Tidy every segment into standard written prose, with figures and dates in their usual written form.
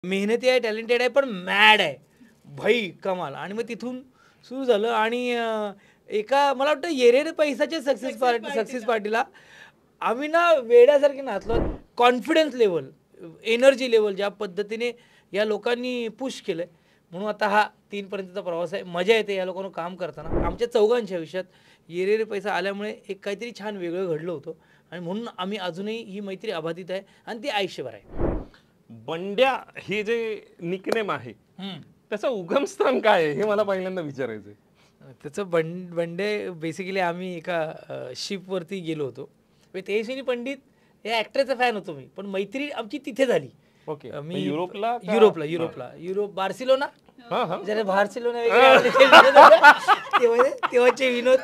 मेहनती आहे, टॅलेंटेड आहे, पण मॅड आहे भाई कमाल. आणि मग तिथून सुरू झालं आणि एका मला वाटतं येरे पैसाच्या सक्सेस पार्टीला आम्ही ना वेड्यासारखे नाचलो. कॉन्फिडन्स लेवल, एनर्जी लेवल ज्या पद्धतीने या लोकांनी पुश केलं आहे, म्हणून आता हा 3 पर्यंतचा प्रवास आहे. मजा येते या लोकांना काम करताना. आमच्या चौघांच्या आयुष्यात येरे पैसा आल्यामुळे एक काहीतरी छान वेगळं घडलं होतं आणि म्हणून आम्ही अजूनही ही मैत्री अबाधित आहे आणि ती आयुष्यभर आहे. बंड्या हे जे निकनेम आहे त्याचं उगमस्थान काय आहे हे मला पहिल्यांदा विचारायचं आहे. त्याचं बंडे बेसिकली आम्ही एका शिपवरती गेलो होतो. तेजस्विनी पंडित या ॲक्टरचा फॅन होतो मी, पण मैत्री आमची तिथे झाली. ओके, मी युरोपला युरोप बार्सिलोना जरा बार्सिलोना तेव्हाचे विनोद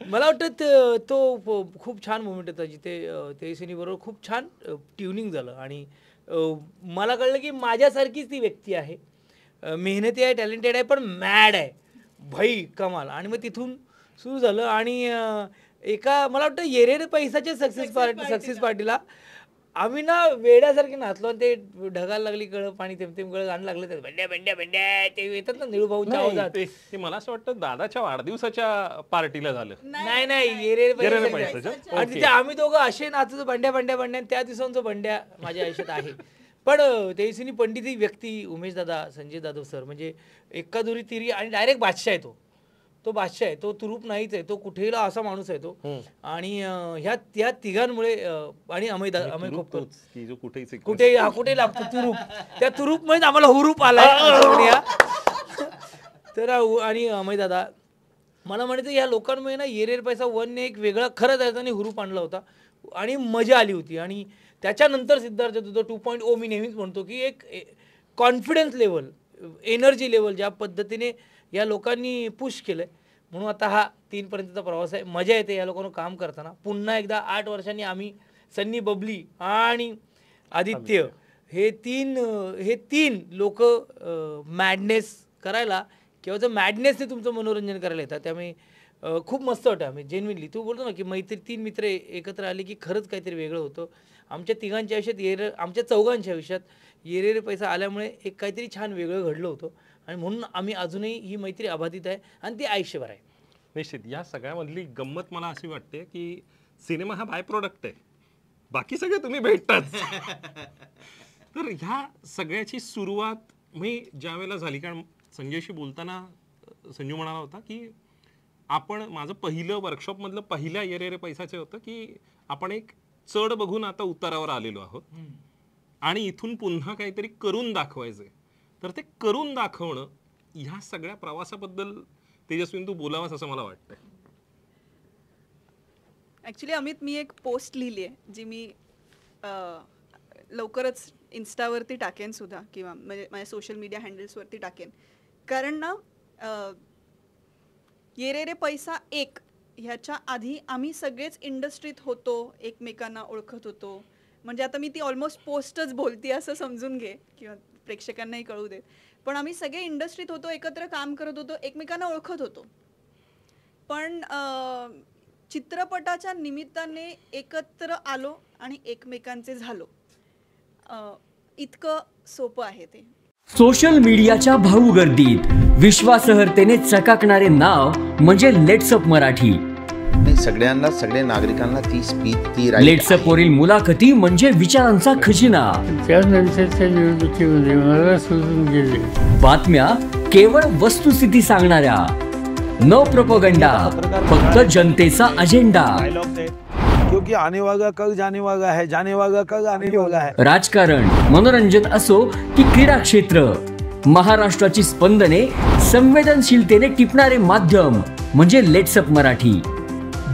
मला वाटतं तो खूप छान मोमेंट होता जिथे तेजस्विनी बरोबर खूप छान ट्युनिंग झालं आणि मला कळलं की माझ्यासारखीच ती व्यक्ती आहे. मेहनती आहे, टॅलेंटेड आहे, पण मॅड आहे भाई कमाल. आणि मग तिथून सुरू झालं आणि एका मला वाटतं येरे पैसाच्या सक्सेस पार्टीला आम्ही ना वेड्यासारखे नाचलो आणि ते ढगायला लागली कळ पाणी थेंब गळ गाणं लागलं. ते बंड्या बंड्या बंड्या ते येतात ना निळूभाऊंच्या आवाजात. ते मला असं वाटतं दादाच्या वाढदिवसाच्या पार्टीला झालं. नाही येरे पैसाच्या. आणि तिथे आम्ही दोघं असे नाचतो बंड्या बंड्या बंड्या. त्या दिवसांचं बंड्या माझ्या आयुष्यात आहे. पण तेजस्विनी पंडित ही व्यक्ती, उमेश दादा, संजय जाधव सर, म्हणजे एका दुरी तिरी आणि डायरेक्ट बादशाह आहे. तो बादशाह आहे, तो तुरूप नाहीच आहे, तो कुठेही असा माणूस आहे तो. आणि ह्या तिघांमुळे आणि अमय खोपकर कुठेही लागतो तुरूप. त्या तुरूपमुळेच आम्हाला हुरूप आलाय. तर आणि अमय दादा मला म्हणायचं या लोकांमुळे ना येरेर पैसा 1ने एक वेगळा खरं त्याच्याने हुरूप आणला होता आणि मजा आली होती. आणि त्याच्यानंतर सिद्धार्थ तुझं 2.0 मी नेहमीच म्हणतो की एक कॉन्फिडन्स लेवल, एनर्जी लेवल ज्या पद्धतीने या लोकांनी पुश केलं आहे, म्हणून आता हा 3 पर्यंतचा प्रवास आहे. मजा येते या लोकांना काम करताना. पुन्हा एकदा 8 वर्षांनी आम्ही सन्नी, बबली आणि आदित्य हे तीन लोक मॅडनेस करायला किंवा जर मॅडनेसने तुमचं मनोरंजन करायला येतात. त्यामुळे खूप मस्त वाटतं. आम्ही जेन्युइनली तू बोलतो ना की मैत्री 3 मित्र एकत्र आले की खरंच काहीतरी वेगळं होतं. आमच्या तिघांच्या आयुष्यात आमच्या चौघांच्या आयुष्यात येरे पैसा आल्यामुळे एक काहीतरी छान वेगळं घडलं होतं आणि म्हणून आम्ही अजूनही ही मैत्री अबाधित आहे आणि ती आयुष्यभर आहे. निश्चित. या सगळ्यामधली गंमत मला अशी वाटते की सिनेमा हा बाय प्रोडक्ट आहे, बाकी सगळे तुम्ही भेटताच. तर ह्या सगळ्याची सुरुवात मी ज्या वेळेला झाली, कारण संजयशी बोलताना संजू म्हणाला होता की माझं पहिलं वर्कशॉपमधलं पहिल्या येरे पैसाचे होतं की आपण एक चढ बघून आता उतारावर आलेलो आहोत आणि इथून पुन्हा काहीतरी करून दाखवायचंय. तर ते करून दाखवणं ह्या सगळ्या प्रवासाबद्दल तेजस्विनी तू बोलावास असं मला वाटतंय. ॲक्च्युली अमित, मी एक पोस्ट लिहिली आहे जी मी लवकरच इन्स्टावरती टाकेन सुद्धा, किंवा म्हणजे माझ्या सोशल मीडिया हँडल्सवरती टाकेन. कारण ना येरे पैसा 1 ह्याच्या आधी आम्ही सगळेच इंडस्ट्रीत होतो, एकमेकांना ओळखत होतो. म्हणजे आता मी ती ऑलमोस्ट पोस्टच बोलते असं समजून घे, किंवा प्रेक्षकांनाही कळू देत. पण आम्ही सगळे इंडस्ट्रीत होतो, एकत्र काम करत होतो, एकमेकांना ओळखत होतो. पण चित्रपटाच्या निमित्ताने एकत्र आलो आणि एकमेकांचे झालो. इतकं सोपं आहे ते. सोशल मीडियाच्या भाऊ गर्दीत विश्वासार्हतेने चकाकणारे नाव म्हणजे लेट्सअप मराठी. सगळ्यांना, सगळ्या नागरिकांना ती स्पीच, ती लेट्सअप वरील मुलाखती म्हणजे विचारांचा खजिना. त्यानंतरच्या निवडणुकीमध्ये मला सोडून गेले. बातम्या केवळ वस्तुस्थिती सांगणाऱ्या, न प्रोपगंडा, फक्त जनतेचा अजेंडा. क्योंकि आने वाला कल जाने वाला है, जाने वाला कल आने वाला है. राजकारण, मनोरंजन असो की क्रीडा क्षेत्र, महाराष्ट्राची स्पंदने संवेदनशीलतेने टिपणारे माध्यम म्हणजे लेट्सअप मराठी.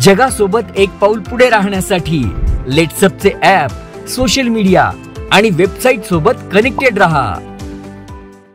जगासोबत एक पाऊल पुढे राहण्यासाठी लेट्सअपचे ॲप, सोशल मीडिया आणि वेबसाईट सोबत कनेक्टेड रहा.